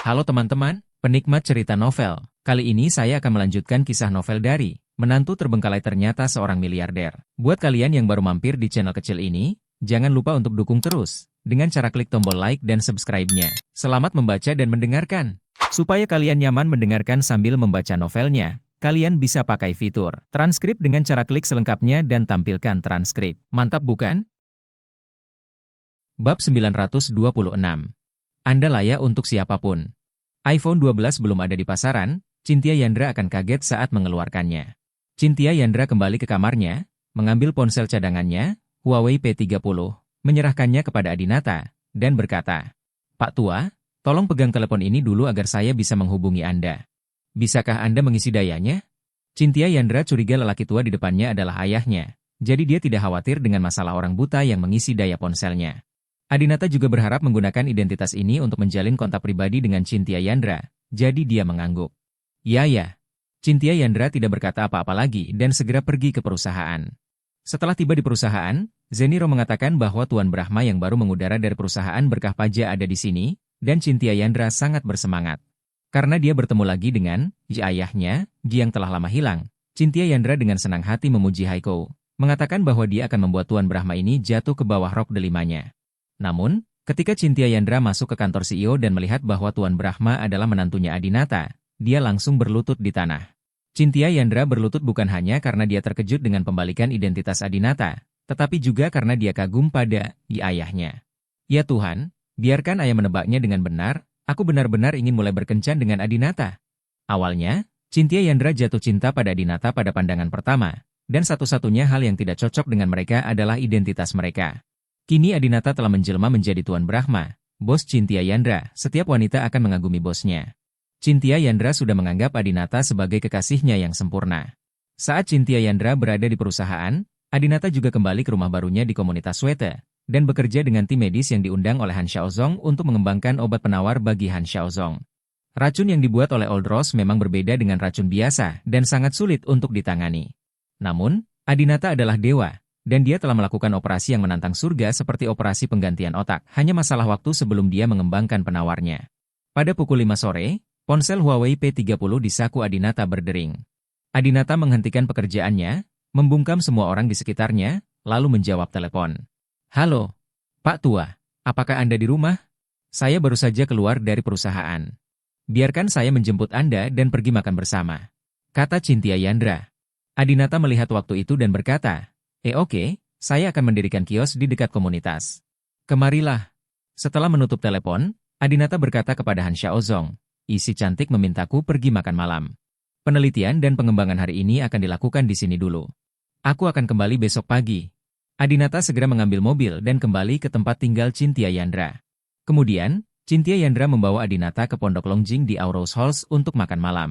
Halo teman-teman, penikmat cerita novel. Kali ini saya akan melanjutkan kisah novel dari Menantu Terbengkalai Ternyata Seorang Miliarder. Buat kalian yang baru mampir di channel kecil ini, jangan lupa untuk dukung terus dengan cara klik tombol like dan subscribe-nya. Selamat membaca dan mendengarkan. Supaya kalian nyaman mendengarkan sambil membaca novelnya, kalian bisa pakai fitur transkrip dengan cara klik selengkapnya dan tampilkan transkrip. Mantap bukan? Bab 926. Anda layak untuk siapapun. iPhone 12 belum ada di pasaran, Cynthia Yandra akan kaget saat mengeluarkannya. Cynthia Yandra kembali ke kamarnya, mengambil ponsel cadangannya, Huawei P30, menyerahkannya kepada Adinata, dan berkata, "Pak Tua, tolong pegang telepon ini dulu agar saya bisa menghubungi Anda. Bisakah Anda mengisi dayanya?" Cynthia Yandra curiga lelaki tua di depannya adalah ayahnya, jadi dia tidak khawatir dengan masalah orang buta yang mengisi daya ponselnya. Adinata juga berharap menggunakan identitas ini untuk menjalin kontak pribadi dengan Cynthia Yandra, jadi dia mengangguk. Ya. Cynthia Yandra tidak berkata apa-apa lagi dan segera pergi ke perusahaan. Setelah tiba di perusahaan, Zeniro mengatakan bahwa Tuan Brahma yang baru mengudara dari perusahaan berkah Paja ada di sini, dan Cynthia Yandra sangat bersemangat. Karena dia bertemu lagi dengan ayahnya, yang telah lama hilang. Cynthia Yandra dengan senang hati memuji Haiko, mengatakan bahwa dia akan membuat Tuan Brahma ini jatuh ke bawah rok delimanya. Namun, ketika Cynthia Yandra masuk ke kantor CEO dan melihat bahwa Tuan Brahma adalah menantunya Adinata, dia langsung berlutut di tanah. Cynthia Yandra berlutut bukan hanya karena dia terkejut dengan pembalikan identitas Adinata, tetapi juga karena dia kagum pada ayahnya. Ya Tuhan, biarkan ayah menebaknya dengan benar, aku benar-benar ingin mulai berkencan dengan Adinata. Awalnya, Cynthia Yandra jatuh cinta pada Adinata pada pandangan pertama, dan satu-satunya hal yang tidak cocok dengan mereka adalah identitas mereka. Kini Adinata telah menjelma menjadi Tuan Brahma, bos Cynthia Yandra. Setiap wanita akan mengagumi bosnya. Cynthia Yandra sudah menganggap Adinata sebagai kekasihnya yang sempurna. Saat Cynthia Yandra berada di perusahaan, Adinata juga kembali ke rumah barunya di komunitas Sweta, dan bekerja dengan tim medis yang diundang oleh Han Xiaozong untuk mengembangkan obat penawar bagi Han Xiaozong. Racun yang dibuat oleh Old Rose memang berbeda dengan racun biasa dan sangat sulit untuk ditangani. Namun, Adinata adalah dewa, dan dia telah melakukan operasi yang menantang surga seperti operasi penggantian otak, hanya masalah waktu sebelum dia mengembangkan penawarnya. Pada pukul 5 sore, ponsel Huawei P30 di saku Adinata berdering. Adinata menghentikan pekerjaannya, membungkam semua orang di sekitarnya, lalu menjawab telepon. "Halo, Pak Tua, apakah Anda di rumah? Saya baru saja keluar dari perusahaan. Biarkan saya menjemput Anda dan pergi makan bersama," kata Cynthia Yandra. Adinata melihat waktu itu dan berkata, Oke, saya akan mendirikan kios di dekat komunitas. Kemarilah." Setelah menutup telepon, Adinata berkata kepada Han Xiaozong, "Si cantik memintaku pergi makan malam. Penelitian dan pengembangan hari ini akan dilakukan di sini dulu. Aku akan kembali besok pagi." Adinata segera mengambil mobil dan kembali ke tempat tinggal Cynthia Yandra. Kemudian, Cynthia Yandra membawa Adinata ke Pondok Longjing di Aurous Halls untuk makan malam.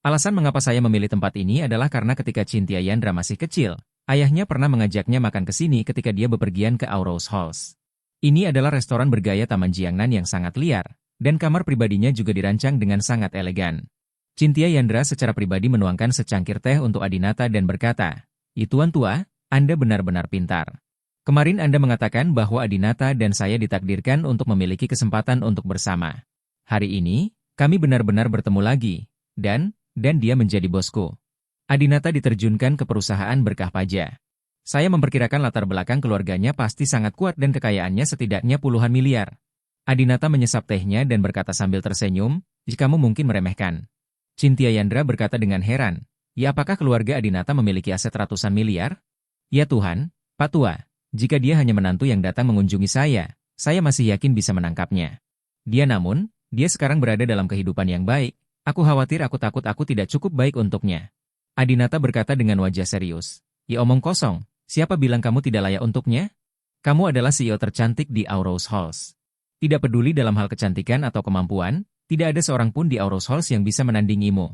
Alasan mengapa saya memilih tempat ini adalah karena ketika Cynthia Yandra masih kecil, ayahnya pernah mengajaknya makan ke sini ketika dia bepergian ke Aurous Halls. Ini adalah restoran bergaya Taman Jiangnan yang sangat liar, dan kamar pribadinya juga dirancang dengan sangat elegan. Cynthia Yandra secara pribadi menuangkan secangkir teh untuk Adinata dan berkata, Tuan Tua, Anda benar-benar pintar. Kemarin Anda mengatakan bahwa Adinata dan saya ditakdirkan untuk memiliki kesempatan untuk bersama. Hari ini, kami benar-benar bertemu lagi, dan dia menjadi bosku." Adinata diterjunkan ke perusahaan berkah Paja. Saya memperkirakan latar belakang keluarganya pasti sangat kuat dan kekayaannya setidaknya puluhan miliar. Adinata menyesap tehnya dan berkata sambil tersenyum, "Kamu mungkin meremehkan." Cynthia Yandra berkata dengan heran, "Ya apakah keluarga Adinata memiliki aset ratusan miliar?" "Ya Tuhan, Pak Tua, jika dia hanya menantu yang datang mengunjungi saya masih yakin bisa menangkapnya. Dia sekarang berada dalam kehidupan yang baik. Aku khawatir aku takut aku tidak cukup baik untuknya." Adinata berkata dengan wajah serius, Omong kosong, siapa bilang kamu tidak layak untuknya? Kamu adalah CEO tercantik di Aurous Halls. Tidak peduli dalam hal kecantikan atau kemampuan, tidak ada seorang pun di Aurous Halls yang bisa menandingimu.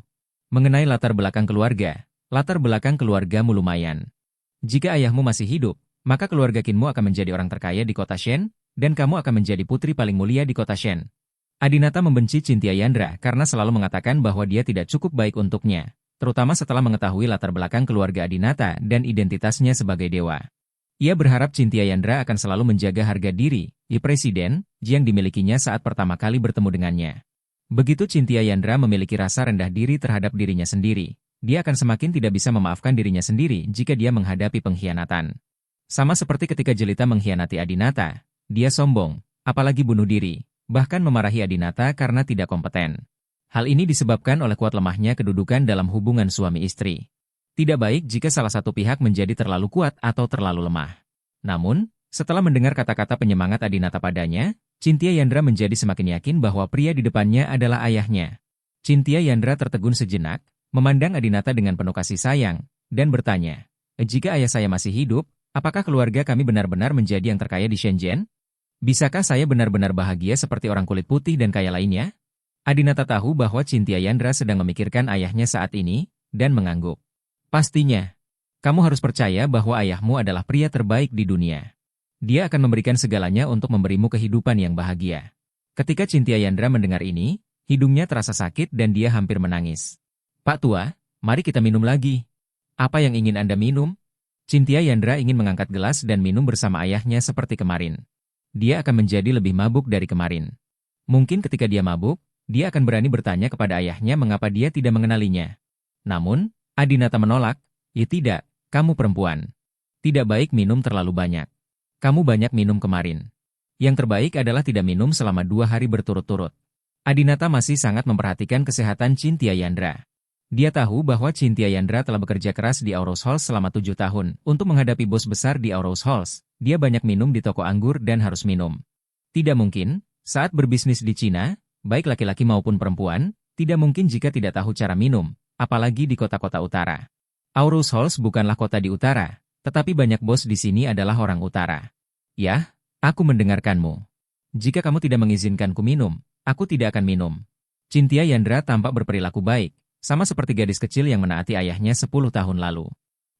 Mengenai latar belakang keluargamu lumayan. Jika ayahmu masih hidup, maka keluarga Kinmu akan menjadi orang terkaya di kota Shen, dan kamu akan menjadi putri paling mulia di kota Shen. Adinata membenci Cynthia Yandra karena selalu mengatakan bahwa dia tidak cukup baik untuknya, terutama setelah mengetahui latar belakang keluarga Adinata dan identitasnya sebagai dewa. Ia berharap Cynthia Yandra akan selalu menjaga harga diri, presiden, yang dimilikinya saat pertama kali bertemu dengannya. Begitu Cynthia Yandra memiliki rasa rendah diri terhadap dirinya sendiri, dia akan semakin tidak bisa memaafkan dirinya sendiri jika dia menghadapi pengkhianatan. Sama seperti ketika Jelita mengkhianati Adinata, dia sombong, apalagi bunuh diri, bahkan memarahi Adinata karena tidak kompeten. Hal ini disebabkan oleh kuat lemahnya kedudukan dalam hubungan suami istri. Tidak baik jika salah satu pihak menjadi terlalu kuat atau terlalu lemah. Namun, setelah mendengar kata-kata penyemangat Adinata padanya, Cynthia Yandra menjadi semakin yakin bahwa pria di depannya adalah ayahnya. Cynthia Yandra tertegun sejenak, memandang Adinata dengan penuh kasih sayang, dan bertanya, "Jika ayah saya masih hidup, apakah keluarga kami benar-benar menjadi yang terkaya di Shenzhen? Bisakah saya benar-benar bahagia seperti orang kulit putih dan kaya lainnya?" Adinata tahu bahwa Cynthia Yandra sedang memikirkan ayahnya saat ini, dan mengangguk. "Pastinya. Kamu harus percaya bahwa ayahmu adalah pria terbaik di dunia. Dia akan memberikan segalanya untuk memberimu kehidupan yang bahagia." Ketika Cynthia Yandra mendengar ini, hidungnya terasa sakit dan dia hampir menangis. "Pak Tua, mari kita minum lagi." "Apa yang ingin Anda minum?" Cynthia Yandra ingin mengangkat gelas dan minum bersama ayahnya seperti kemarin. Dia akan menjadi lebih mabuk dari kemarin. Mungkin ketika dia mabuk, dia akan berani bertanya kepada ayahnya mengapa dia tidak mengenalinya. Namun, Adinata menolak, "Ya tidak, kamu perempuan. Tidak baik minum terlalu banyak. Kamu banyak minum kemarin. Yang terbaik adalah tidak minum selama 2 hari berturut-turut." Adinata masih sangat memperhatikan kesehatan Cynthia Yandra. Dia tahu bahwa Cynthia Yandra telah bekerja keras di Aurous Halls selama 7 tahun untuk menghadapi bos besar di Aurous Halls. Dia banyak minum di toko anggur dan harus minum. Tidak mungkin, saat berbisnis di Cina, baik laki-laki maupun perempuan, tidak mungkin jika tidak tahu cara minum, apalagi di kota-kota utara. Aurous Halls bukanlah kota di utara, tetapi banyak bos di sini adalah orang utara. "Yah, aku mendengarkanmu. Jika kamu tidak mengizinkanku minum, aku tidak akan minum." Cynthia Yandra tampak berperilaku baik, sama seperti gadis kecil yang menaati ayahnya 10 tahun lalu.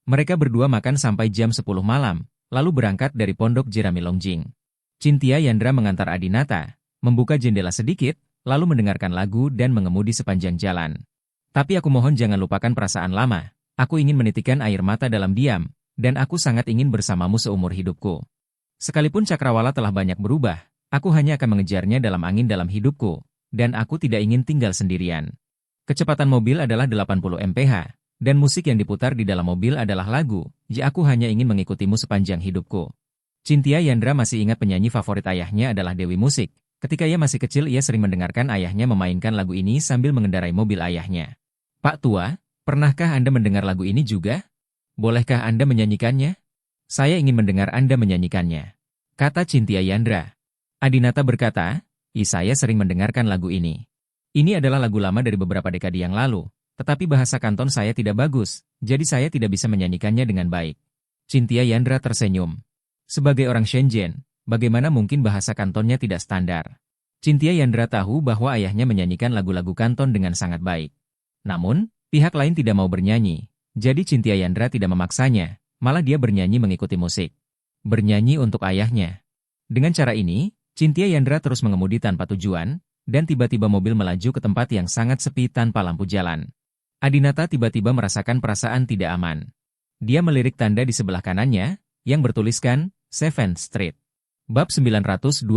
Mereka berdua makan sampai jam 10 malam, lalu berangkat dari pondok Jerami Longjing. Cynthia Yandra mengantar Adinata, membuka jendela sedikit, lalu mendengarkan lagu dan mengemudi sepanjang jalan. "Tapi aku mohon jangan lupakan perasaan lama. Aku ingin menitikkan air mata dalam diam, dan aku sangat ingin bersamamu seumur hidupku. Sekalipun cakrawala telah banyak berubah, aku hanya akan mengejarnya dalam angin dalam hidupku, dan aku tidak ingin tinggal sendirian." Kecepatan mobil adalah 80 mph, dan musik yang diputar di dalam mobil adalah lagu, "Ya aku hanya ingin mengikutimu sepanjang hidupku." Cynthia Yandra masih ingat penyanyi favorit ayahnya adalah Dewi Musik. Ketika ia masih kecil ia sering mendengarkan ayahnya memainkan lagu ini sambil mengendarai mobil ayahnya. "Pak Tua, pernahkah Anda mendengar lagu ini juga? Bolehkah Anda menyanyikannya?" "Saya ingin mendengar Anda menyanyikannya," kata Cynthia Yandra. Adinata berkata, saya sering mendengarkan lagu ini. Ini adalah lagu lama dari beberapa dekade yang lalu, tetapi bahasa Kanton saya tidak bagus, jadi saya tidak bisa menyanyikannya dengan baik." Cynthia Yandra tersenyum. Sebagai orang Shenzhen, bagaimana mungkin bahasa Kantonnya tidak standar? Cynthia Yandra tahu bahwa ayahnya menyanyikan lagu-lagu Kanton dengan sangat baik. Namun, pihak lain tidak mau bernyanyi, jadi Cynthia Yandra tidak memaksanya, malah dia bernyanyi mengikuti musik. Bernyanyi untuk ayahnya. Dengan cara ini, Cynthia Yandra terus mengemudi tanpa tujuan, dan tiba-tiba mobil melaju ke tempat yang sangat sepi tanpa lampu jalan. Adinata tiba-tiba merasakan perasaan tidak aman. Dia melirik tanda di sebelah kanannya, yang bertuliskan, 7th Street. Bab 927.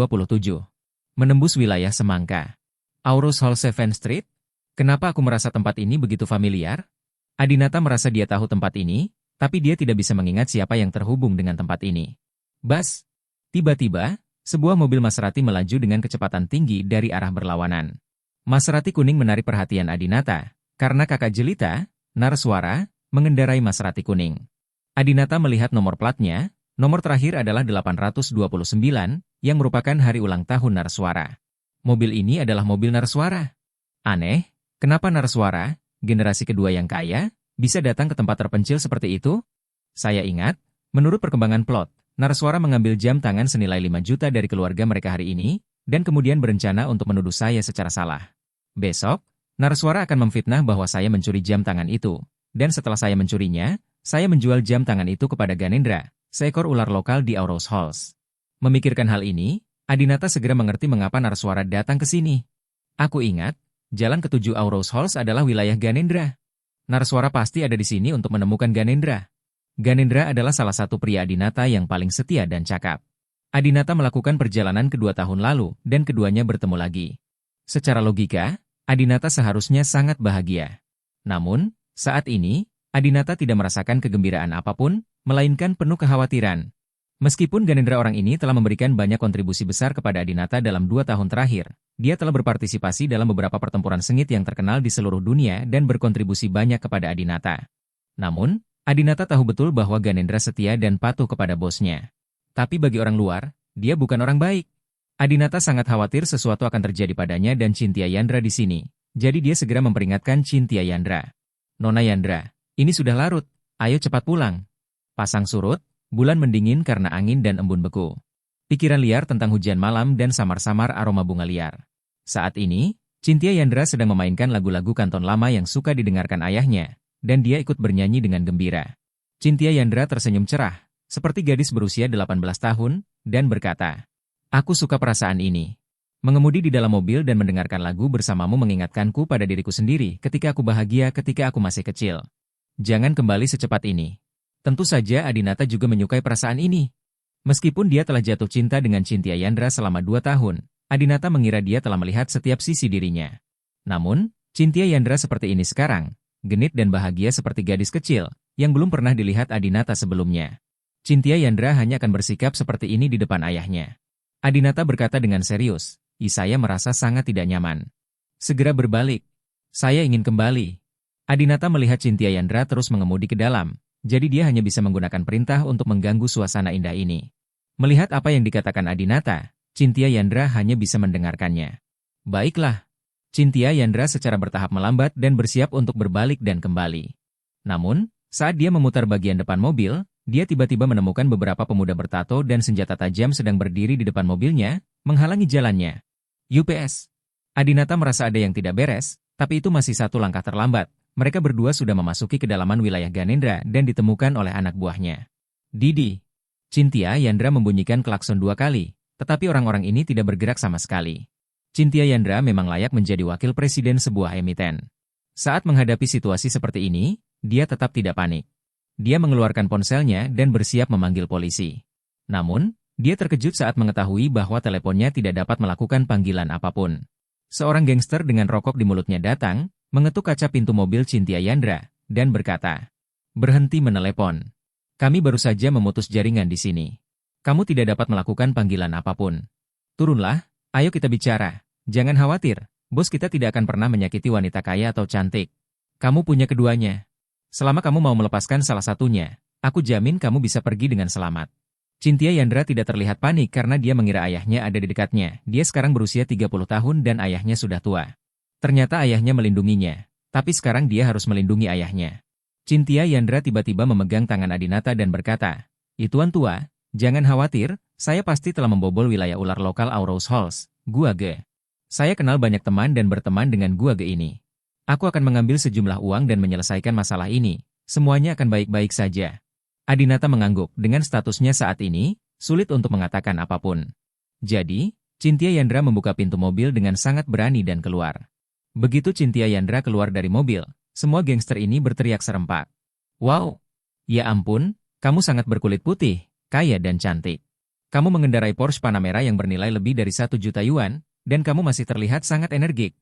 Menembus wilayah semangka. Aurous Hall 7th Street? Kenapa aku merasa tempat ini begitu familiar? Adinata merasa dia tahu tempat ini, tapi dia tidak bisa mengingat siapa yang terhubung dengan tempat ini. Bas! Tiba-tiba, sebuah mobil Maserati melaju dengan kecepatan tinggi dari arah berlawanan. Maserati kuning menarik perhatian Adinata, karena kakak Jelita, Narswara, mengendarai Maserati kuning. Adinata melihat nomor platnya, nomor terakhir adalah 829, yang merupakan hari ulang tahun Narswara. Mobil ini adalah mobil Narswara. Aneh, kenapa Narswara, generasi kedua yang kaya, bisa datang ke tempat terpencil seperti itu? Saya ingat, menurut perkembangan plot, Narswara mengambil jam tangan senilai 5 juta dari keluarga mereka hari ini, dan kemudian berencana untuk menuduh saya secara salah. Besok, Narswara akan memfitnah bahwa saya mencuri jam tangan itu, dan setelah saya mencurinya, saya menjual jam tangan itu kepada Ganendra, seekor ular lokal di Aurous Halls. Memikirkan hal ini, Adinata segera mengerti mengapa Narswara datang ke sini. Aku ingat, jalan ketujuh Aurous Halls adalah wilayah Ganendra. Narswara pasti ada di sini untuk menemukan Ganendra. Ganendra adalah salah satu pria Adinata yang paling setia dan cakap. Adinata melakukan perjalanan kedua tahun lalu, dan keduanya bertemu lagi. Secara logika, Adinata seharusnya sangat bahagia. Namun, saat ini, Adinata tidak merasakan kegembiraan apapun, melainkan penuh kekhawatiran. Meskipun Ganendra orang ini telah memberikan banyak kontribusi besar kepada Adinata dalam 2 tahun terakhir, dia telah berpartisipasi dalam beberapa pertempuran sengit yang terkenal di seluruh dunia dan berkontribusi banyak kepada Adinata. Namun, Adinata tahu betul bahwa Ganendra setia dan patuh kepada bosnya. Tapi bagi orang luar, dia bukan orang baik. Adinata sangat khawatir sesuatu akan terjadi padanya dan Cynthia Yandra di sini. Jadi dia segera memperingatkan Cynthia Yandra. Nona Yandra, ini sudah larut, ayo cepat pulang. Pasang surut, bulan mendingin karena angin dan embun beku. Pikiran liar tentang hujan malam dan samar-samar aroma bunga liar. Saat ini, Cynthia Yandra sedang memainkan lagu-lagu kanton lama yang suka didengarkan ayahnya, dan dia ikut bernyanyi dengan gembira. Cynthia Yandra tersenyum cerah, seperti gadis berusia 18 tahun, dan berkata, "Aku suka perasaan ini. Mengemudi di dalam mobil dan mendengarkan lagu bersamamu mengingatkanku pada diriku sendiri ketika aku bahagia ketika aku masih kecil. Jangan kembali secepat ini." Tentu saja Adinata juga menyukai perasaan ini. Meskipun dia telah jatuh cinta dengan Cynthia Yandra selama 2 tahun, Adinata mengira dia telah melihat setiap sisi dirinya. Namun, Cynthia Yandra seperti ini sekarang, genit dan bahagia seperti gadis kecil, yang belum pernah dilihat Adinata sebelumnya. Cynthia Yandra hanya akan bersikap seperti ini di depan ayahnya. Adinata berkata dengan serius, "Saya merasa sangat tidak nyaman. Segera berbalik. Saya ingin kembali." Adinata melihat Cynthia Yandra terus mengemudi ke dalam. Jadi dia hanya bisa menggunakan perintah untuk mengganggu suasana indah ini. Melihat apa yang dikatakan Adinata, Cynthia Yandra hanya bisa mendengarkannya. Baiklah. Cynthia Yandra secara bertahap melambat dan bersiap untuk berbalik dan kembali. Namun, saat dia memutar bagian depan mobil, dia tiba-tiba menemukan beberapa pemuda bertato dan senjata tajam sedang berdiri di depan mobilnya, menghalangi jalannya. UPS. Adinata merasa ada yang tidak beres, tapi itu masih satu langkah terlambat. Mereka berdua sudah memasuki kedalaman wilayah Ganendra dan ditemukan oleh anak buahnya. Didi. Cynthia Yandra membunyikan klakson 2 kali, tetapi orang-orang ini tidak bergerak sama sekali. Cynthia Yandra memang layak menjadi wakil presiden sebuah emiten. Saat menghadapi situasi seperti ini, dia tetap tidak panik. Dia mengeluarkan ponselnya dan bersiap memanggil polisi. Namun, dia terkejut saat mengetahui bahwa teleponnya tidak dapat melakukan panggilan apapun. Seorang gangster dengan rokok di mulutnya datang, mengetuk kaca pintu mobil Cynthia Yandra, dan berkata, "Berhenti menelepon. Kami baru saja memutus jaringan di sini. Kamu tidak dapat melakukan panggilan apapun. Turunlah, ayo kita bicara. Jangan khawatir, bos kita tidak akan pernah menyakiti wanita kaya atau cantik. Kamu punya keduanya. Selama kamu mau melepaskan salah satunya, aku jamin kamu bisa pergi dengan selamat." Cynthia Yandra tidak terlihat panik karena dia mengira ayahnya ada di dekatnya. Dia sekarang berusia 30 tahun dan ayahnya sudah tua. Ternyata ayahnya melindunginya, tapi sekarang dia harus melindungi ayahnya. Cynthia Yandra tiba-tiba memegang tangan Adinata dan berkata, "Tuan tua, jangan khawatir, saya pasti telah membobol wilayah ular lokal Aurous Halls, Gua Ge. Saya kenal banyak teman dan berteman dengan Gua Ge ini. Aku akan mengambil sejumlah uang dan menyelesaikan masalah ini, semuanya akan baik-baik saja." Adinata mengangguk, dengan statusnya saat ini, sulit untuk mengatakan apapun. Jadi, Cynthia Yandra membuka pintu mobil dengan sangat berani dan keluar. Begitu Cynthia Yandra keluar dari mobil, semua gangster ini berteriak serempak. "Wow! Ya ampun, kamu sangat berkulit putih, kaya dan cantik. Kamu mengendarai Porsche Panamera yang bernilai lebih dari 1 juta yuan, dan kamu masih terlihat sangat energik.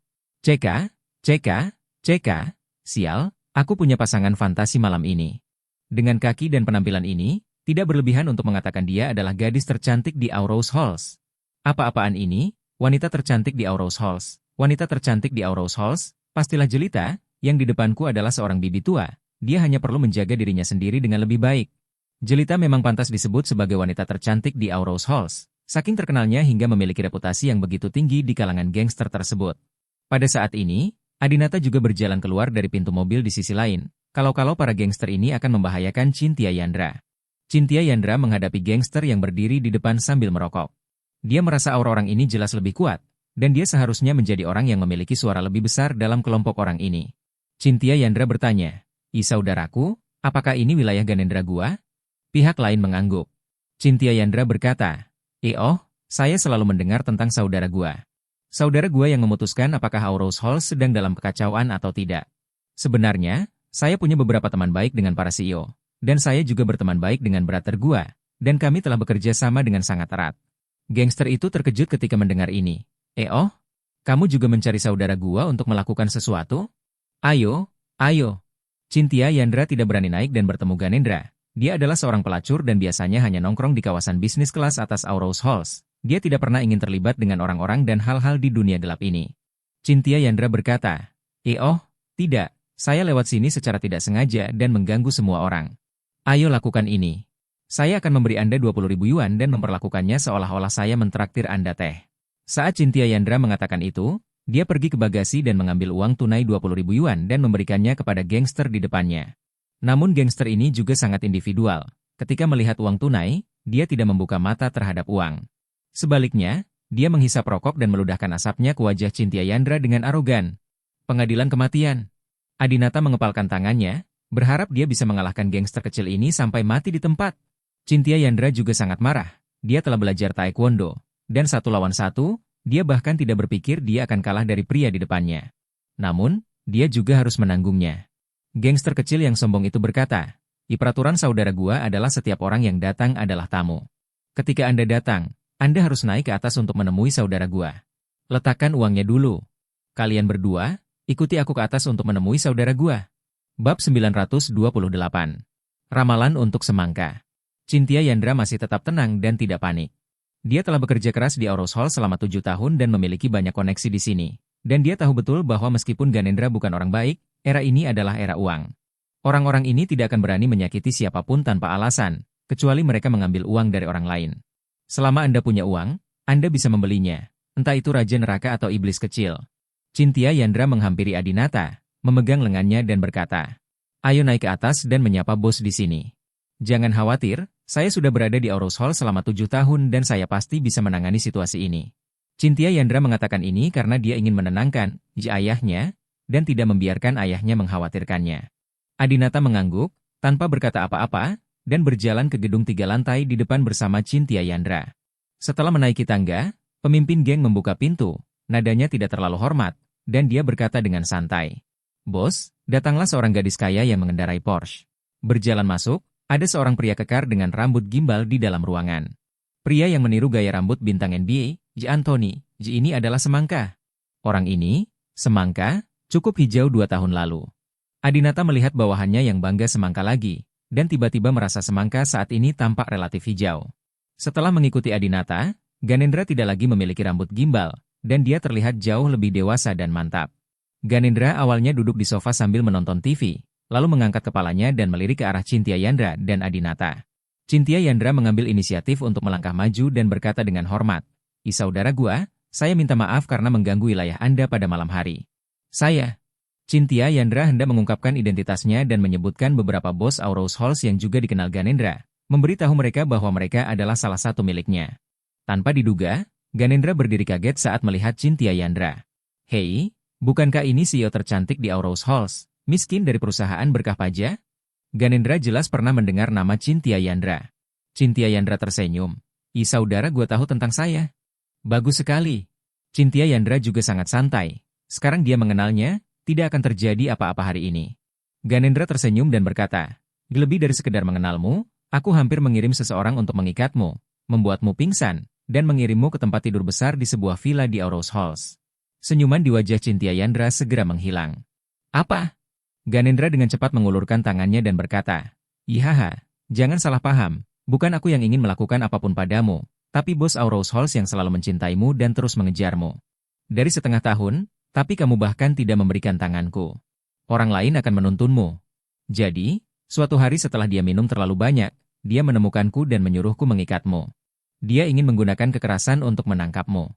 CK, CK, CK, sial, aku punya pasangan fantasi malam ini." Dengan kaki dan penampilan ini, tidak berlebihan untuk mengatakan dia adalah gadis tercantik di Aurous Halls. Apa-apaan ini? Wanita tercantik di Aurous Halls. Wanita tercantik di Aurous Halls, pastilah jelita, yang di depanku adalah seorang bibi tua. Dia hanya perlu menjaga dirinya sendiri dengan lebih baik. Jelita memang pantas disebut sebagai wanita tercantik di Aurous Halls, saking terkenalnya hingga memiliki reputasi yang begitu tinggi di kalangan gangster tersebut. Pada saat ini, Adinata juga berjalan keluar dari pintu mobil di sisi lain, kalau-kalau para gangster ini akan membahayakan Cynthia Yandra. Cynthia Yandra menghadapi gangster yang berdiri di depan sambil merokok. Dia merasa aura orang ini jelas lebih kuat, dan dia seharusnya menjadi orang yang memiliki suara lebih besar dalam kelompok orang ini. Cynthia Yandra bertanya, saudaraku, apakah ini wilayah Ganendra gua?" Pihak lain mengangguk. Cynthia Yandra berkata, saya selalu mendengar tentang saudara gua. Saudara gua yang memutuskan apakah Aurous Halls sedang dalam kekacauan atau tidak. Sebenarnya, saya punya beberapa teman baik dengan para CEO, dan saya juga berteman baik dengan brother gua, dan kami telah bekerja sama dengan sangat erat." Gangster itu terkejut ketika mendengar ini. Kamu juga mencari saudara gua untuk melakukan sesuatu? Ayo, ayo. Cynthia Yandra tidak berani naik dan bertemu Ganendra. Dia adalah seorang pelacur dan biasanya hanya nongkrong di kawasan bisnis kelas atas Aurous Halls. Dia tidak pernah ingin terlibat dengan orang-orang dan hal-hal di dunia gelap ini. Cynthia Yandra berkata, tidak. Saya lewat sini secara tidak sengaja dan mengganggu semua orang. Ayo lakukan ini. Saya akan memberi Anda 20.000 yuan dan memperlakukannya seolah-olah saya mentraktir Anda teh. Saat Cynthia Yandra mengatakan itu, dia pergi ke bagasi dan mengambil uang tunai 20.000 yuan dan memberikannya kepada gangster di depannya. Namun gangster ini juga sangat individual. Ketika melihat uang tunai, dia tidak membuka mata terhadap uang. Sebaliknya, dia menghisap rokok dan meludahkan asapnya ke wajah Cynthia Yandra dengan arogan. Pengadilan kematian. Adinata mengepalkan tangannya, berharap dia bisa mengalahkan gangster kecil ini sampai mati di tempat. Cynthia Yandra juga sangat marah. Dia telah belajar taekwondo. Dan 1 lawan 1, dia bahkan tidak berpikir dia akan kalah dari pria di depannya. Namun, dia juga harus menanggungnya. Gangster kecil yang sombong itu berkata, peraturan saudara gua adalah setiap orang yang datang adalah tamu. Ketika Anda datang, Anda harus naik ke atas untuk menemui saudara gua. Letakkan uangnya dulu. Kalian berdua, ikuti aku ke atas untuk menemui saudara gua. Bab 928. Ramalan untuk semangka. Cynthia Yandra masih tetap tenang dan tidak panik. Dia telah bekerja keras di Aurous Hall selama 7 tahun dan memiliki banyak koneksi di sini. Dan dia tahu betul bahwa meskipun Ganendra bukan orang baik, era ini adalah era uang. Orang-orang ini tidak akan berani menyakiti siapapun tanpa alasan, kecuali mereka mengambil uang dari orang lain. Selama Anda punya uang, Anda bisa membelinya, entah itu raja neraka atau iblis kecil. Cynthia Yandra menghampiri Adinata, memegang lengannya dan berkata, ayo naik ke atas dan menyapa bos di sini. Jangan khawatir, saya sudah berada di Aurous Hall selama 7 tahun dan saya pasti bisa menangani situasi ini. Cynthia Yandra mengatakan ini karena dia ingin menenangkan ayahnya dan tidak membiarkan ayahnya mengkhawatirkannya. Adinata mengangguk, tanpa berkata apa-apa, dan berjalan ke gedung 3 lantai di depan bersama Cynthia Yandra. Setelah menaiki tangga, pemimpin geng membuka pintu, nadanya tidak terlalu hormat, dan dia berkata dengan santai. Bos, datanglah seorang gadis kaya yang mengendarai Porsche. Berjalan masuk, ada seorang pria kekar dengan rambut gimbal di dalam ruangan. Pria yang meniru gaya rambut bintang NBA, Anthony, ini adalah semangka. Orang ini, semangka, cukup hijau 2 tahun lalu. Adinata melihat bawahannya yang bangga semangka lagi, dan tiba-tiba merasa semangka saat ini tampak relatif hijau. Setelah mengikuti Adinata, Ganendra tidak lagi memiliki rambut gimbal, dan dia terlihat jauh lebih dewasa dan mantap. Ganendra awalnya duduk di sofa sambil menonton TV, lalu mengangkat kepalanya dan melirik ke arah Cynthia Yandra dan Adinata. Cynthia Yandra mengambil inisiatif untuk melangkah maju dan berkata dengan hormat, saudara gua, saya minta maaf karena mengganggu wilayah Anda pada malam hari. Cynthia Yandra hendak mengungkapkan identitasnya dan menyebutkan beberapa bos Aurous Halls yang juga dikenal Ganendra, memberitahu mereka bahwa mereka adalah salah satu miliknya. Tanpa diduga, Ganendra berdiri kaget saat melihat Cynthia Yandra. Hei, bukankah ini CEO tercantik di Aurous Halls? Miskin dari perusahaan berkah pajak? Ganendra jelas pernah mendengar nama Cynthia Yandra. Cynthia Yandra tersenyum. Saudara gua tahu tentang saya. Bagus sekali. Cynthia Yandra juga sangat santai. Sekarang dia mengenalnya, tidak akan terjadi apa-apa hari ini. Ganendra tersenyum dan berkata, lebih dari sekedar mengenalmu, aku hampir mengirim seseorang untuk mengikatmu, membuatmu pingsan, dan mengirimmu ke tempat tidur besar di sebuah villa di Aurous Halls. Senyuman di wajah Cynthia Yandra segera menghilang. Apa? Ganendra dengan cepat mengulurkan tangannya dan berkata, jangan salah paham, bukan aku yang ingin melakukan apapun padamu, tapi bos Aurous Halls yang selalu mencintaimu dan terus mengejarmu. Dari setengah tahun, tapi kamu bahkan tidak memberikan tanganku. Orang lain akan menuntunmu. Jadi, suatu hari setelah dia minum terlalu banyak, dia menemukanku dan menyuruhku mengikatmu. Dia ingin menggunakan kekerasan untuk menangkapmu.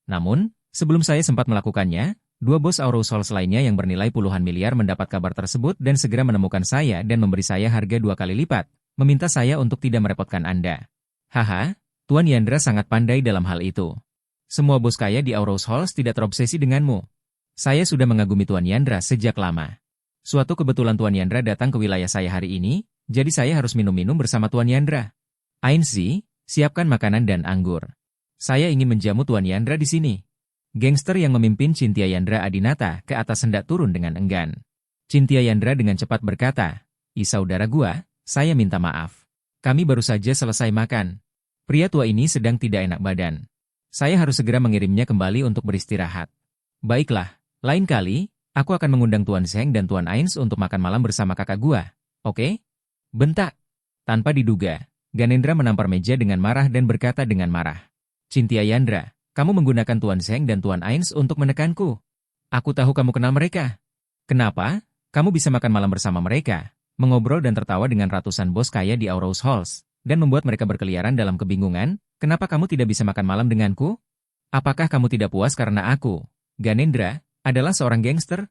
Namun, sebelum saya sempat melakukannya, 2 bos Aurous Halls lainnya yang bernilai puluhan miliar mendapat kabar tersebut dan segera menemukan saya dan memberi saya harga 2 kali lipat, meminta saya untuk tidak merepotkan Anda. Tuan Yandra sangat pandai dalam hal itu. Semua bos kaya di Aurous Halls tidak terobsesi denganmu. Saya sudah mengagumi Tuan Yandra sejak lama. Suatu kebetulan Tuan Yandra datang ke wilayah saya hari ini, jadi saya harus minum-minum bersama Tuan Yandra. Ainsi, siapkan makanan dan anggur. Saya ingin menjamu Tuan Yandra di sini. Gangster yang memimpin Cynthia Yandra Adinata ke atas hendak turun dengan enggan. Cynthia Yandra dengan cepat berkata, saudara gua, saya minta maaf. Kami baru saja selesai makan. Pria tua ini sedang tidak enak badan. Saya harus segera mengirimnya kembali untuk beristirahat. Baiklah, lain kali, aku akan mengundang Tuan Zheng dan Tuan Ains untuk makan malam bersama kakak gua. Oke? Bentak. Tanpa diduga, Ganendra menampar meja dengan marah dan berkata dengan marah. Cynthia Yandra, kamu menggunakan Tuan Zheng dan Tuan Ains untuk menekanku. Aku tahu kamu kenal mereka. Kenapa? Kamu bisa makan malam bersama mereka, mengobrol dan tertawa dengan ratusan bos kaya di Aurous Halls, dan membuat mereka berkeliaran dalam kebingungan, kenapa kamu tidak bisa makan malam denganku? Apakah kamu tidak puas karena aku, Ganendra, adalah seorang gangster?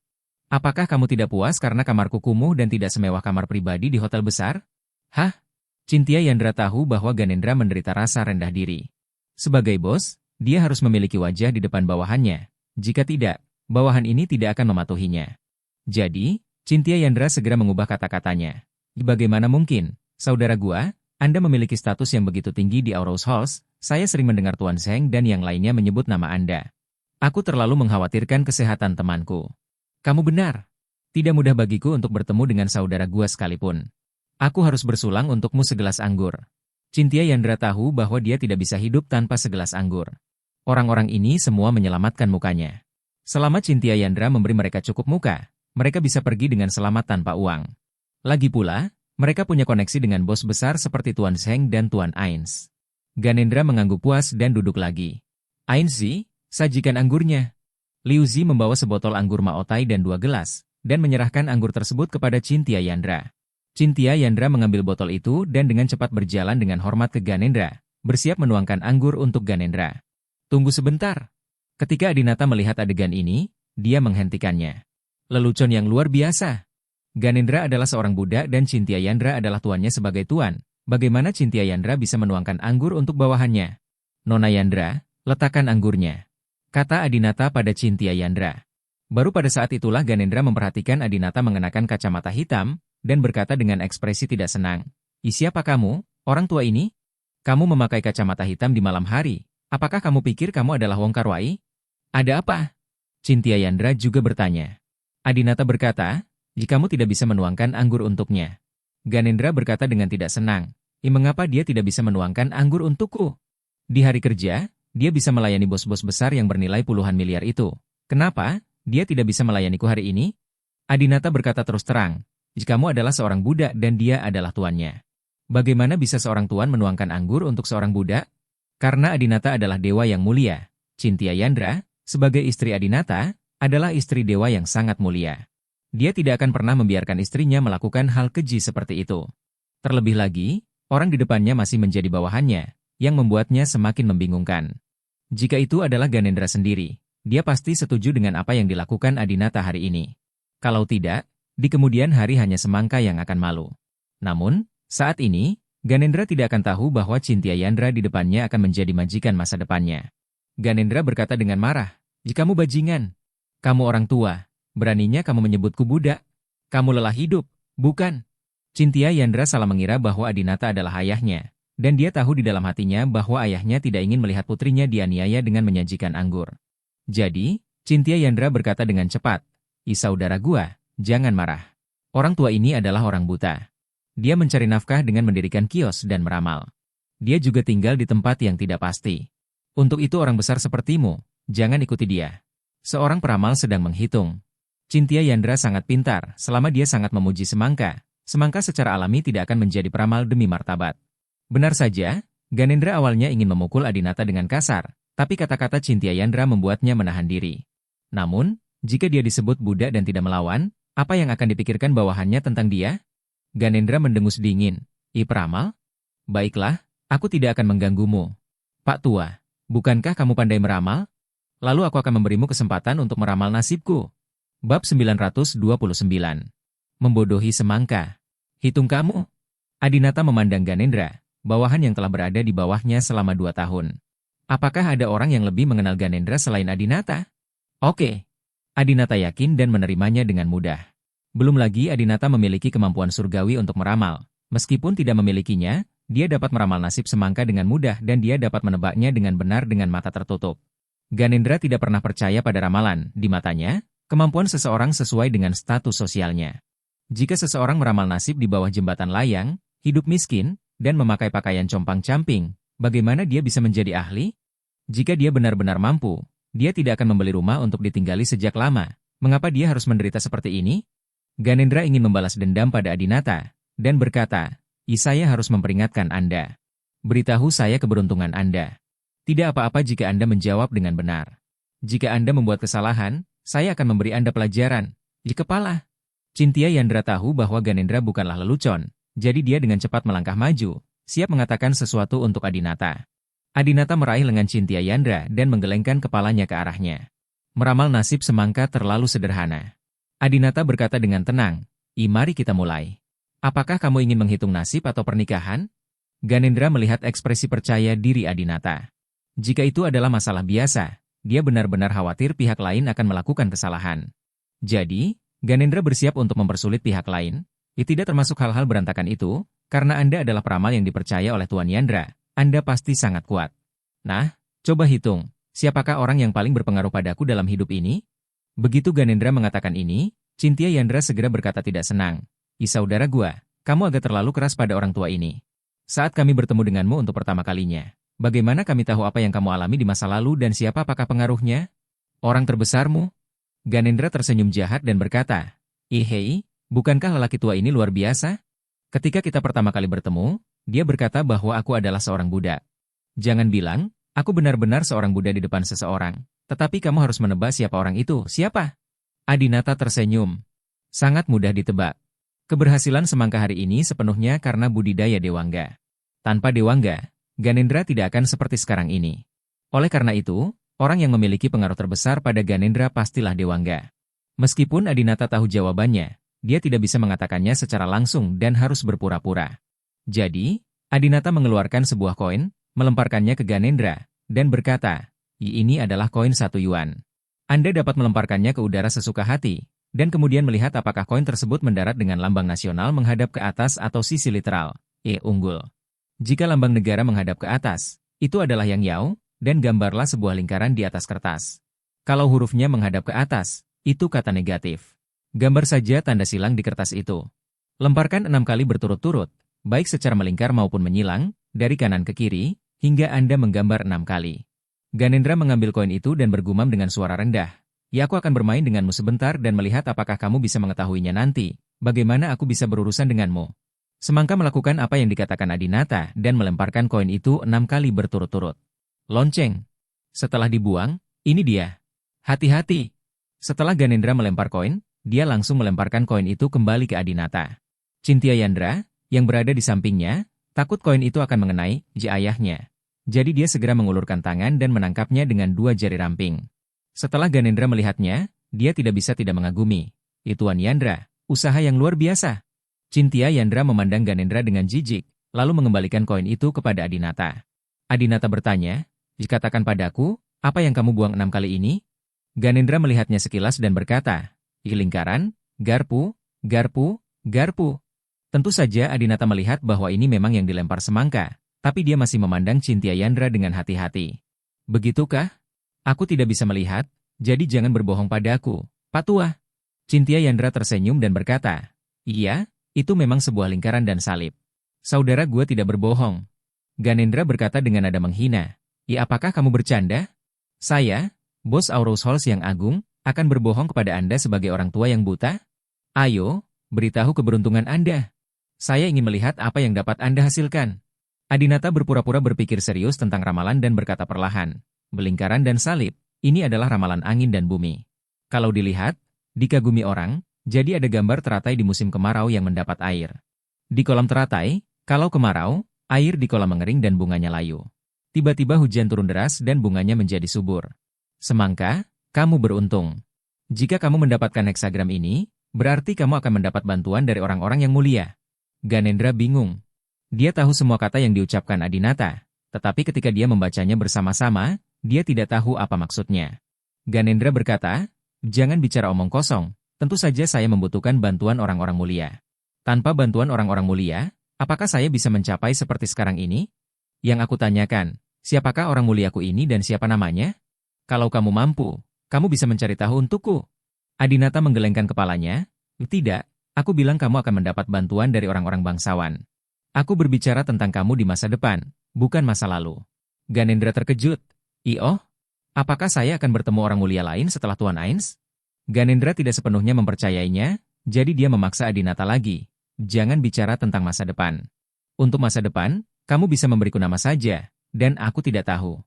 Apakah kamu tidak puas karena kamarku kumuh dan tidak semewah kamar pribadi di hotel besar? Hah? Cynthia Yandra tahu bahwa Ganendra menderita rasa rendah diri. Sebagai bos, dia harus memiliki wajah di depan bawahannya. Jika tidak, bawahan ini tidak akan mematuhinya. Jadi, Cynthia Yandra segera mengubah kata-katanya. Bagaimana mungkin, saudara gua, Anda memiliki status yang begitu tinggi di Aurous Halls, saya sering mendengar Tuan Zheng dan yang lainnya menyebut nama Anda. Aku terlalu mengkhawatirkan kesehatan temanku. Kamu benar. Tidak mudah bagiku untuk bertemu dengan saudara gua sekalipun. Aku harus bersulang untukmu segelas anggur. Cynthia Yandra tahu bahwa dia tidak bisa hidup tanpa segelas anggur. Orang-orang ini semua menyelamatkan mukanya. Selama Cynthia Yandra memberi mereka cukup muka, mereka bisa pergi dengan selamat tanpa uang. Lagi pula, mereka punya koneksi dengan bos besar seperti Tuan Zheng dan Tuan Ains. Ganendra mengangguk puas dan duduk lagi. Ainzi, sajikan anggurnya. Liu Zi membawa sebotol anggur Maotai dan 2 gelas, dan menyerahkan anggur tersebut kepada Cynthia Yandra. Cynthia Yandra mengambil botol itu dan dengan cepat berjalan dengan hormat ke Ganendra, bersiap menuangkan anggur untuk Ganendra. Tunggu sebentar. Ketika Adinata melihat adegan ini, dia menghentikannya. Lelucon yang luar biasa. Ganendra adalah seorang budak dan Cynthia Yandra adalah tuannya sebagai tuan. Bagaimana Cynthia Yandra bisa menuangkan anggur untuk bawahannya? Nona Yandra, letakkan anggurnya, kata Adinata pada Cynthia Yandra. Baru pada saat itulah Ganendra memperhatikan Adinata mengenakan kacamata hitam, dan berkata dengan ekspresi tidak senang. Siapa kamu, orang tua ini? Kamu memakai kacamata hitam di malam hari. Apakah kamu pikir kamu adalah Wong Kar-wai? Ada apa? Cynthia Yandra juga bertanya. Adinata berkata, jika kamu tidak bisa menuangkan anggur untuknya. Ganendra berkata dengan tidak senang. Mengapa dia tidak bisa menuangkan anggur untukku? Di hari kerja, dia bisa melayani bos-bos besar yang bernilai puluhan miliar itu. Kenapa? Dia tidak bisa melayaniku hari ini? Adinata berkata terus terang. Jika kamu adalah seorang budak dan dia adalah tuannya. Bagaimana bisa seorang tuan menuangkan anggur untuk seorang budak? Karena Adinata adalah dewa yang mulia. Cynthia Yandra, sebagai istri Adinata, adalah istri dewa yang sangat mulia. Dia tidak akan pernah membiarkan istrinya melakukan hal keji seperti itu. Terlebih lagi, orang di depannya masih menjadi bawahannya, yang membuatnya semakin membingungkan. Jika itu adalah Ganendra sendiri, dia pasti setuju dengan apa yang dilakukan Adinata hari ini. Kalau tidak, di kemudian hari hanya semangka yang akan malu. Namun, saat ini, Ganendra tidak akan tahu bahwa Cynthia Yandra di depannya akan menjadi majikan masa depannya. Ganendra berkata dengan marah, jika kamu bajingan, kamu orang tua. Beraninya kamu menyebutku budak? Kamu lelah hidup, bukan? Cynthia Yandra salah mengira bahwa Adinata adalah ayahnya, dan dia tahu di dalam hatinya bahwa ayahnya tidak ingin melihat putrinya dianiaya dengan menyajikan anggur. Jadi, Cynthia Yandra berkata dengan cepat, saudara gua, jangan marah. Orang tua ini adalah orang buta. Dia mencari nafkah dengan mendirikan kios dan meramal. Dia juga tinggal di tempat yang tidak pasti. Untuk itu orang besar sepertimu, jangan ikuti dia. Seorang peramal sedang menghitung. Cynthia Yandra sangat pintar, selama dia sangat memuji semangka. Semangka secara alami tidak akan menjadi peramal demi martabat. Benar saja, Ganendra awalnya ingin memukul Adinata dengan kasar, tapi kata-kata Cynthia Yandra membuatnya menahan diri. Namun, jika dia disebut budak dan tidak melawan, apa yang akan dipikirkan bawahannya tentang dia? Ganendra mendengus dingin. Peramal? Baiklah, aku tidak akan mengganggumu. Pak Tua, bukankah kamu pandai meramal? Lalu aku akan memberimu kesempatan untuk meramal nasibku. Bab 929. Membodohi semangka. Hitung kamu. Adinata memandang Ganendra, bawahan yang telah berada di bawahnya selama 2 tahun. Apakah ada orang yang lebih mengenal Ganendra selain Adinata? Oke. Adinata yakin dan menerimanya dengan mudah. Belum lagi Adinata memiliki kemampuan surgawi untuk meramal. Meskipun tidak memilikinya, dia dapat meramal nasib semangka dengan mudah dan dia dapat menebaknya dengan benar dengan mata tertutup. Ganendra tidak pernah percaya pada ramalan. Di matanya, kemampuan seseorang sesuai dengan status sosialnya. Jika seseorang meramal nasib di bawah jembatan layang, hidup miskin, dan memakai pakaian compang-camping, bagaimana dia bisa menjadi ahli? Jika dia benar-benar mampu, Dia tidak akan membeli rumah untuk ditinggali sejak lama. Mengapa dia harus menderita seperti ini? Ganendra ingin membalas dendam pada Adinata, dan berkata, saya harus memperingatkan Anda. Beritahu saya keberuntungan Anda. Tidak apa-apa jika Anda menjawab dengan benar. Jika Anda membuat kesalahan, saya akan memberi Anda pelajaran. Di kepala. Cynthia Yandra tahu bahwa Ganendra bukanlah lelucon, jadi dia dengan cepat melangkah maju, siap mengatakan sesuatu untuk Adinata. Adinata meraih lengan Cynthia Yandra dan menggelengkan kepalanya ke arahnya. Meramal nasib semangka terlalu sederhana. Adinata berkata dengan tenang, mari kita mulai. Apakah kamu ingin menghitung nasib atau pernikahan? Ganendra melihat ekspresi percaya diri Adinata. Jika itu adalah masalah biasa, dia benar-benar khawatir pihak lain akan melakukan kesalahan. Jadi, Ganendra bersiap untuk mempersulit pihak lain. Tidak termasuk hal-hal berantakan itu, karena Anda adalah peramal yang dipercaya oleh Tuan Yandra. Anda pasti sangat kuat. Nah, coba hitung, siapakah orang yang paling berpengaruh padaku dalam hidup ini? Begitu Ganendra mengatakan ini, Cynthia Yandra segera berkata tidak senang. Saudara gua, kamu agak terlalu keras pada orang tua ini. Saat kami bertemu denganmu untuk pertama kalinya, bagaimana kami tahu apa yang kamu alami di masa lalu dan siapa apakah pengaruhnya? Orang terbesarmu? Ganendra tersenyum jahat dan berkata, hei, bukankah lelaki tua ini luar biasa? Ketika kita pertama kali bertemu, dia berkata bahwa aku adalah seorang budak. Jangan bilang, aku benar-benar seorang budak di depan seseorang. Tetapi kamu harus menebak siapa orang itu, siapa? Adinata tersenyum. Sangat mudah ditebak. Keberhasilan semangka hari ini sepenuhnya karena budidaya Dewangga. Tanpa Dewangga, Ganendra tidak akan seperti sekarang ini. Oleh karena itu, orang yang memiliki pengaruh terbesar pada Ganendra pastilah Dewangga. Meskipun Adinata tahu jawabannya, dia tidak bisa mengatakannya secara langsung dan harus berpura-pura. Jadi, Adinata mengeluarkan sebuah koin, melemparkannya ke Ganendra, dan berkata, ini adalah koin 1 yuan. Anda dapat melemparkannya ke udara sesuka hati, dan kemudian melihat apakah koin tersebut mendarat dengan lambang nasional menghadap ke atas atau sisi literal, unggul. Jika lambang negara menghadap ke atas, itu adalah yang Yao, dan gambarlah sebuah lingkaran di atas kertas. Kalau hurufnya menghadap ke atas, itu kata negatif. Gambar saja tanda silang di kertas itu. Lemparkan 6 kali berturut-turut, baik secara melingkar maupun menyilang, dari kanan ke kiri, hingga Anda menggambar 6 kali. Ganendra mengambil koin itu dan bergumam dengan suara rendah. Aku akan bermain denganmu sebentar dan melihat apakah kamu bisa mengetahuinya nanti. Bagaimana aku bisa berurusan denganmu? Semangka melakukan apa yang dikatakan Adinata dan melemparkan koin itu 6 kali berturut-turut. Lonceng. Setelah dibuang, ini dia. Hati-hati. Setelah Ganendra melempar koin, dia langsung melemparkan koin itu kembali ke Adinata. Cynthia Yandra, yang berada di sampingnya, takut koin itu akan mengenai ayahnya. Jadi dia segera mengulurkan tangan dan menangkapnya dengan 2 jari ramping. Setelah Ganendra melihatnya, dia tidak bisa tidak mengagumi. Tuan Yandra, usaha yang luar biasa. Cynthia Yandra memandang Ganendra dengan jijik, lalu mengembalikan koin itu kepada Adinata. Adinata bertanya, katakan padaku, apa yang kamu buang 6 kali ini? Ganendra melihatnya sekilas dan berkata, lingkaran, garpu, garpu, garpu. Tentu saja Adinata melihat bahwa ini memang yang dilempar semangka, tapi dia masih memandang Cynthia Yandra dengan hati-hati. Begitukah? Aku tidak bisa melihat, jadi jangan berbohong padaku, Pak Tua. Cynthia Yandra tersenyum dan berkata, iya, itu memang sebuah lingkaran dan salib. Saudara gua tidak berbohong. Ganendra berkata dengan nada menghina, apakah kamu bercanda? Saya, bos Aurus Halls yang agung, akan berbohong kepada Anda sebagai orang tua yang buta? Ayo, beritahu keberuntungan Anda. Saya ingin melihat apa yang dapat Anda hasilkan. Adinata berpura-pura berpikir serius tentang ramalan dan berkata perlahan, belingkaran dan salib, ini adalah ramalan angin dan bumi. Kalau dilihat, dikagumi orang, jadi ada gambar teratai di musim kemarau yang mendapat air. Di kolam teratai, kalau kemarau, air di kolam mengering dan bunganya layu. Tiba-tiba hujan turun deras dan bunganya menjadi subur. Semangka, kamu beruntung. Jika kamu mendapatkan heksagram ini, berarti kamu akan mendapat bantuan dari orang-orang yang mulia. Ganendra bingung. Dia tahu semua kata yang diucapkan Adinata, tetapi ketika dia membacanya bersama-sama, dia tidak tahu apa maksudnya. Ganendra berkata, jangan bicara omong kosong, tentu saja saya membutuhkan bantuan orang-orang mulia. Tanpa bantuan orang-orang mulia, apakah saya bisa mencapai seperti sekarang ini? Yang aku tanyakan, siapakah orang muliaku ini dan siapa namanya? Kalau kamu mampu, kamu bisa mencari tahu untukku. Adinata menggelengkan kepalanya, tidak, aku bilang kamu akan mendapat bantuan dari orang-orang bangsawan. Aku berbicara tentang kamu di masa depan, bukan masa lalu. Ganendra terkejut. Oh, Apakah saya akan bertemu orang mulia lain setelah Tuan Ains? Ganendra tidak sepenuhnya mempercayainya, jadi dia memaksa Adinata lagi. Jangan bicara tentang masa depan. Untuk masa depan, kamu bisa memberiku nama saja, dan aku tidak tahu.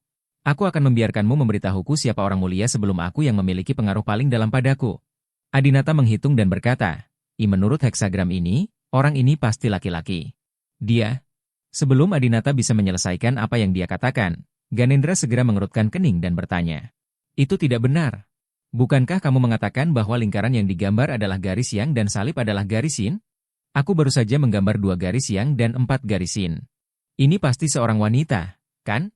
Aku akan membiarkanmu memberitahuku siapa orang mulia sebelum aku yang memiliki pengaruh paling dalam padaku. Adinata menghitung dan berkata, menurut heksagram ini, orang ini pasti laki-laki. Dia. Sebelum Adinata bisa menyelesaikan apa yang dia katakan, Ganendra segera mengerutkan kening dan bertanya. Itu tidak benar. Bukankah kamu mengatakan bahwa lingkaran yang digambar adalah garis yang dan salib adalah garis yin? Aku baru saja menggambar 2 garis yang dan 4 garis yin. Ini pasti seorang wanita, kan?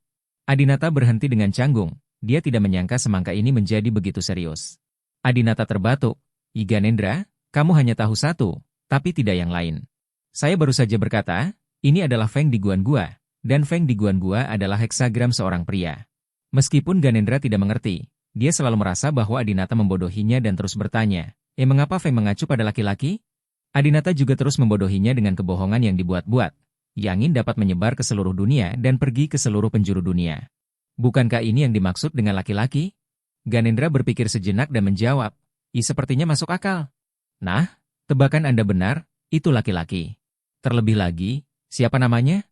Adinata berhenti dengan canggung. Dia tidak menyangka semangka ini menjadi begitu serius. Adinata terbatuk. Ganendra, kamu hanya tahu satu, tapi tidak yang lain. Saya baru saja berkata, ini adalah Feng di Guan Gua, dan Feng di Guan Gua adalah heksagram seorang pria. Meskipun Ganendra tidak mengerti, dia selalu merasa bahwa Adinata membodohinya dan terus bertanya, mengapa Feng mengacu pada laki-laki? Adinata juga terus membodohinya dengan kebohongan yang dibuat-buat. Yang ingin dapat menyebar ke seluruh dunia dan pergi ke seluruh penjuru dunia. Bukankah ini yang dimaksud dengan laki-laki? Ganendra berpikir sejenak dan menjawab, sepertinya masuk akal. Nah, tebakan Anda benar, itu laki-laki. Terlebih lagi, siapa namanya?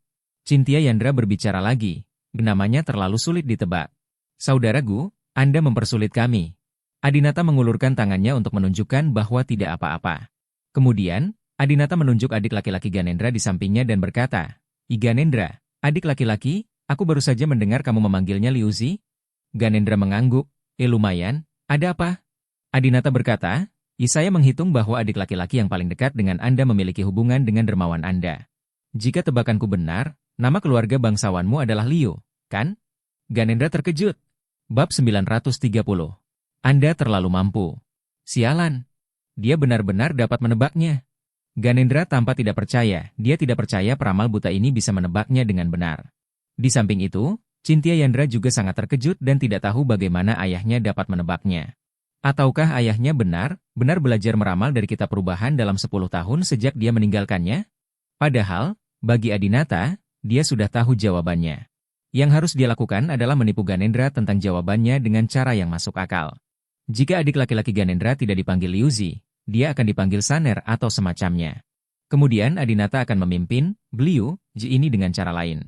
Cynthia Yandra berbicara lagi, namanya terlalu sulit ditebak. Saudaraku, Anda mempersulit kami. Adinata mengulurkan tangannya untuk menunjukkan bahwa tidak apa-apa. Kemudian, Adinata menunjuk adik laki-laki Ganendra di sampingnya dan berkata, Ganendra, adik laki-laki, aku baru saja mendengar kamu memanggilnya Liuzi. Ganendra mengangguk, lumayan, ada apa? Adinata berkata, saya menghitung bahwa adik laki-laki yang paling dekat dengan Anda memiliki hubungan dengan dermawan Anda. Jika tebakanku benar, nama keluarga bangsawanmu adalah Liu, kan? Ganendra terkejut. Bab 930. Anda terlalu mampu. Sialan. Dia benar-benar dapat menebaknya. Ganendra tampak tidak percaya, dia tidak percaya peramal buta ini bisa menebaknya dengan benar. Di samping itu, Cynthia Yandra juga sangat terkejut dan tidak tahu bagaimana ayahnya dapat menebaknya. Ataukah ayahnya benar belajar meramal dari kitab perubahan dalam 10 tahun sejak dia meninggalkannya? Padahal, bagi Adinata, dia sudah tahu jawabannya. Yang harus dia lakukan adalah menipu Ganendra tentang jawabannya dengan cara yang masuk akal. Jika adik laki-laki Ganendra tidak dipanggil Liuzi, dia akan dipanggil Saner atau semacamnya. Kemudian Adinata akan memimpin beliau ini dengan cara lain.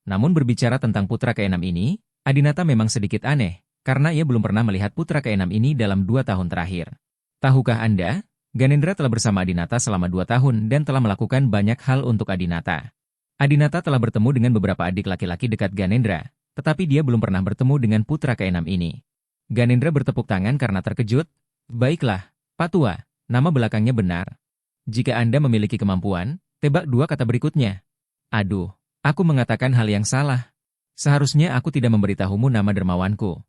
Namun berbicara tentang putra ke-6 ini, Adinata memang sedikit aneh, karena ia belum pernah melihat putra ke-6 ini dalam 2 tahun terakhir. Tahukah Anda, Ganendra telah bersama Adinata selama 2 tahun dan telah melakukan banyak hal untuk Adinata. Adinata telah bertemu dengan beberapa adik laki-laki dekat Ganendra, tetapi dia belum pernah bertemu dengan putra ke-6 ini. Ganendra bertepuk tangan karena terkejut. Baiklah, Pak Tua. Nama belakangnya benar. Jika Anda memiliki kemampuan, tebak 2 kata berikutnya. Aduh, aku mengatakan hal yang salah. Seharusnya aku tidak memberitahumu nama dermawanku.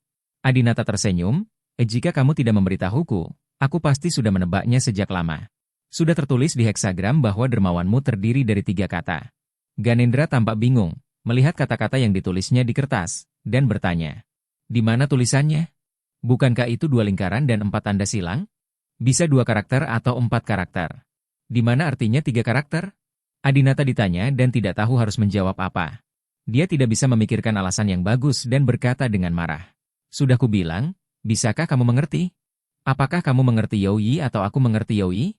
Adinata tersenyum, jika kamu tidak memberitahuku, aku pasti sudah menebaknya sejak lama. Sudah tertulis di heksagram bahwa dermawanmu terdiri dari 3 kata. Ganendra tampak bingung, melihat kata-kata yang ditulisnya di kertas, dan bertanya. Di mana tulisannya? Bukankah itu 2 lingkaran dan 4 tanda silang? Bisa 2 karakter atau 4 karakter. Di mana artinya 3 karakter? Adinata ditanya dan tidak tahu harus menjawab apa. Dia tidak bisa memikirkan alasan yang bagus dan berkata dengan marah. Sudah kubilang, bisakah kamu mengerti? Apakah kamu mengerti Yaoyi atau aku mengerti Yaoyi?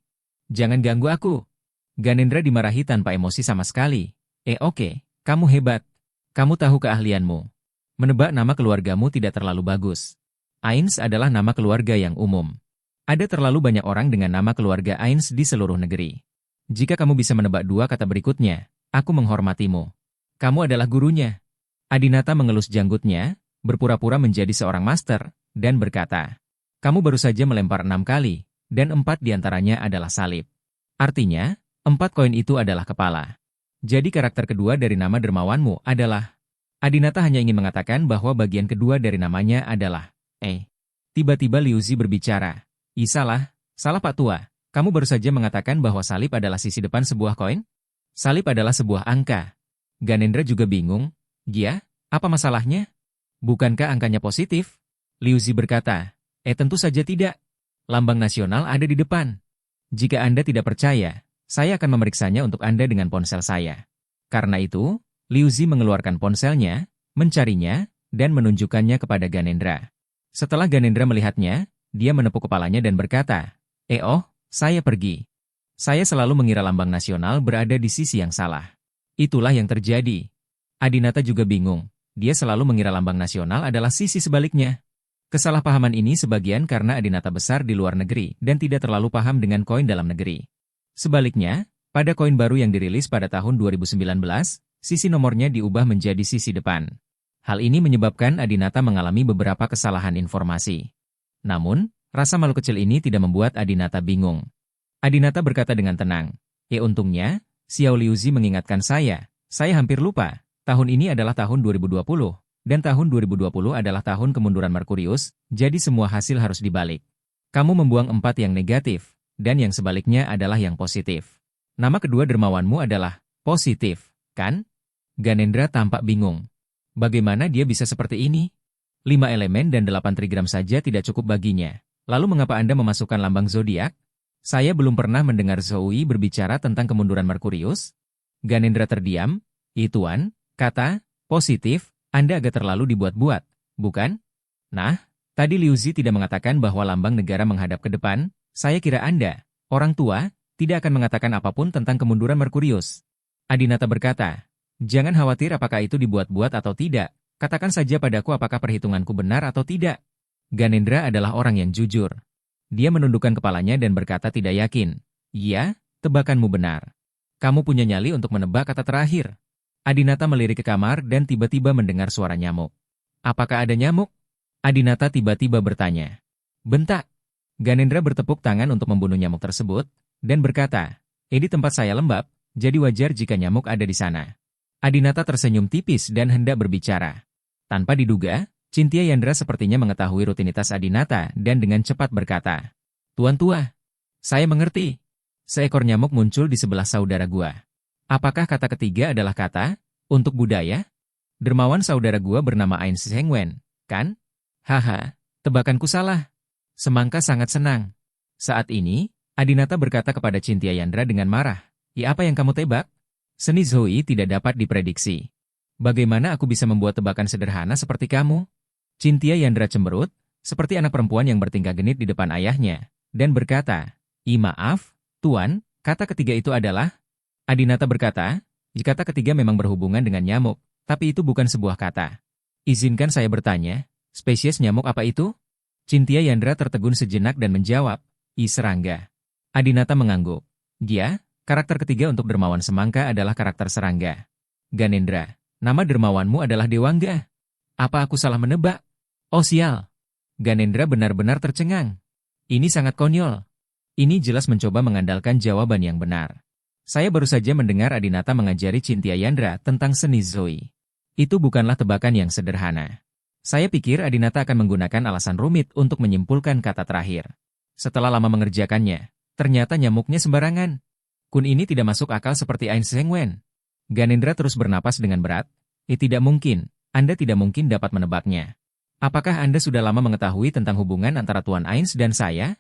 Jangan ganggu aku. Ganendra dimarahi tanpa emosi sama sekali. Oke, kamu hebat. Kamu tahu keahlianmu. Menebak nama keluargamu tidak terlalu bagus. Ains adalah nama keluarga yang umum. Ada terlalu banyak orang dengan nama keluarga Ains di seluruh negeri. Jika kamu bisa menebak 2 kata berikutnya, aku menghormatimu. Kamu adalah gurunya. Adinata mengelus janggutnya, berpura-pura menjadi seorang master, dan berkata, kamu baru saja melempar 6 kali, dan 4 diantaranya adalah salib. Artinya, 4 koin itu adalah kepala. Jadi karakter kedua dari nama dermawanmu adalah... Adinata hanya ingin mengatakan bahwa bagian kedua dari namanya adalah... Tiba-tiba Liuzi berbicara. Salah Pak Tua. Kamu baru saja mengatakan bahwa salib adalah sisi depan sebuah koin? Salib adalah sebuah angka. Ganendra juga bingung. Ya, apa masalahnya? Bukankah angkanya positif? Liuzi berkata, tentu saja tidak. Lambang nasional ada di depan. Jika Anda tidak percaya, saya akan memeriksanya untuk Anda dengan ponsel saya. Karena itu, Liuzi mengeluarkan ponselnya, mencarinya, dan menunjukkannya kepada Ganendra. Setelah Ganendra melihatnya, dia menepuk kepalanya dan berkata, saya pergi. Saya selalu mengira lambang nasional berada di sisi yang salah. Itulah yang terjadi. Adinata juga bingung. Dia selalu mengira lambang nasional adalah sisi sebaliknya. Kesalahpahaman ini sebagian karena Adinata besar di luar negeri dan tidak terlalu paham dengan koin dalam negeri. Sebaliknya, pada koin baru yang dirilis pada tahun 2019, sisi nomornya diubah menjadi sisi depan. Hal ini menyebabkan Adinata mengalami beberapa kesalahan informasi. Namun, rasa malu kecil ini tidak membuat Adinata bingung. Adinata berkata dengan tenang, untungnya, Xiao Liuzi mengingatkan saya hampir lupa, tahun ini adalah tahun 2020, dan tahun 2020 adalah tahun kemunduran Merkurius, jadi semua hasil harus dibalik. Kamu membuang 4 yang negatif, dan yang sebaliknya adalah yang positif. Nama kedua dermawanmu adalah positif, kan? Ganendra tampak bingung. Bagaimana dia bisa seperti ini? 5 elemen dan 8 trigram saja tidak cukup baginya. Lalu mengapa Anda memasukkan lambang zodiak? Saya belum pernah mendengar Zoe berbicara tentang kemunduran Merkurius. Ganendra terdiam. Tuan, kata, positif, Anda agak terlalu dibuat-buat, bukan? Nah, tadi Liuzi tidak mengatakan bahwa lambang negara menghadap ke depan. Saya kira Anda, orang tua, tidak akan mengatakan apapun tentang kemunduran Merkurius. Adinata berkata, jangan khawatir apakah itu dibuat-buat atau tidak. Katakan saja padaku apakah perhitunganku benar atau tidak. Ganendra adalah orang yang jujur. Dia menundukkan kepalanya dan berkata tidak yakin. Iya, tebakanmu benar. Kamu punya nyali untuk menebak kata terakhir. Adinata melirik ke kamar dan tiba-tiba mendengar suara nyamuk. Apakah ada nyamuk? Adinata tiba-tiba bertanya. Bentak. Ganendra bertepuk tangan untuk membunuh nyamuk tersebut, dan berkata, di tempat saya lembab, jadi wajar jika nyamuk ada di sana. Adinata tersenyum tipis dan hendak berbicara. Tanpa diduga, Cynthia Yandra sepertinya mengetahui rutinitas Adinata dan dengan cepat berkata, Tuan tua, saya mengerti. Seekor nyamuk muncul di sebelah saudara gua. Apakah kata ketiga adalah kata, untuk budaya? Dermawan saudara gua bernama Ain Shengwen, kan? Haha, tebakanku salah. Semangka sangat senang. Saat ini, Adinata berkata kepada Cynthia Yandra dengan marah, apa yang kamu tebak? Seni Zoe tidak dapat diprediksi. Bagaimana aku bisa membuat tebakan sederhana seperti kamu? Cynthia Yandra cemberut, seperti anak perempuan yang bertingkah genit di depan ayahnya, dan berkata, maaf, Tuan, kata ketiga itu adalah... Adinata berkata, kata ketiga memang berhubungan dengan nyamuk, tapi itu bukan sebuah kata. Izinkan saya bertanya, spesies nyamuk apa itu? Cynthia Yandra tertegun sejenak dan menjawab, serangga. Adinata mengangguk. Dia, karakter ketiga untuk dermawan semangka adalah karakter serangga. Ganendra, nama dermawanmu adalah Dewangga. Apa aku salah menebak? Oh sial. Ganendra benar-benar tercengang. Ini sangat konyol. Ini jelas mencoba mengandalkan jawaban yang benar. Saya baru saja mendengar Adinata mengajari Cynthia Yandra tentang seni Zoe. Itu bukanlah tebakan yang sederhana. Saya pikir Adinata akan menggunakan alasan rumit untuk menyimpulkan kata terakhir. Setelah lama mengerjakannya, ternyata nyamuknya sembarangan. Kun ini tidak masuk akal seperti Ain Shengwen. Ganendra terus bernapas dengan berat. Tidak mungkin, Anda tidak mungkin dapat menebaknya. Apakah Anda sudah lama mengetahui tentang hubungan antara Tuan Ains dan saya?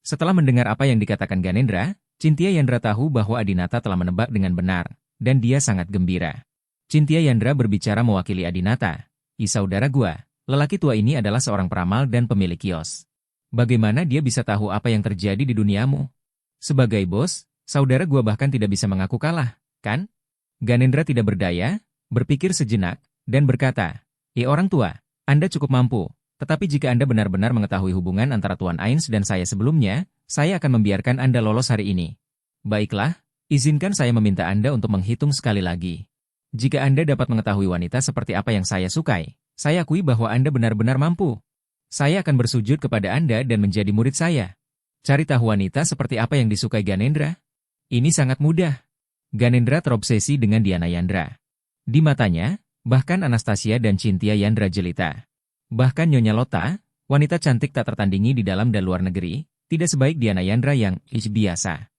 Setelah mendengar apa yang dikatakan Ganendra, Cynthia Yandra tahu bahwa Adinata telah menebak dengan benar, dan dia sangat gembira. Cynthia Yandra berbicara mewakili Adinata. Saudara gua, lelaki tua ini adalah seorang peramal dan pemilik kios. Bagaimana dia bisa tahu apa yang terjadi di duniamu? Sebagai bos, saudara gua bahkan tidak bisa mengaku kalah, kan? Ganendra tidak berdaya, berpikir sejenak, dan berkata, orang tua, Anda cukup mampu, tetapi jika Anda benar-benar mengetahui hubungan antara Tuan Ains dan saya sebelumnya, saya akan membiarkan Anda lolos hari ini. Baiklah, izinkan saya meminta Anda untuk menghitung sekali lagi. Jika Anda dapat mengetahui wanita seperti apa yang saya sukai, saya akui bahwa Anda benar-benar mampu. Saya akan bersujud kepada Anda dan menjadi murid saya. Cari tahu wanita seperti apa yang disukai Ganendra? Ini sangat mudah. Ganendra terobsesi dengan Diana Yandra. Di matanya, bahkan Anastasia dan Cynthia Yandra jelita. Bahkan Nyonya Lota, wanita cantik tak tertandingi di dalam dan luar negeri, tidak sebaik Diana Yandra yang biasa.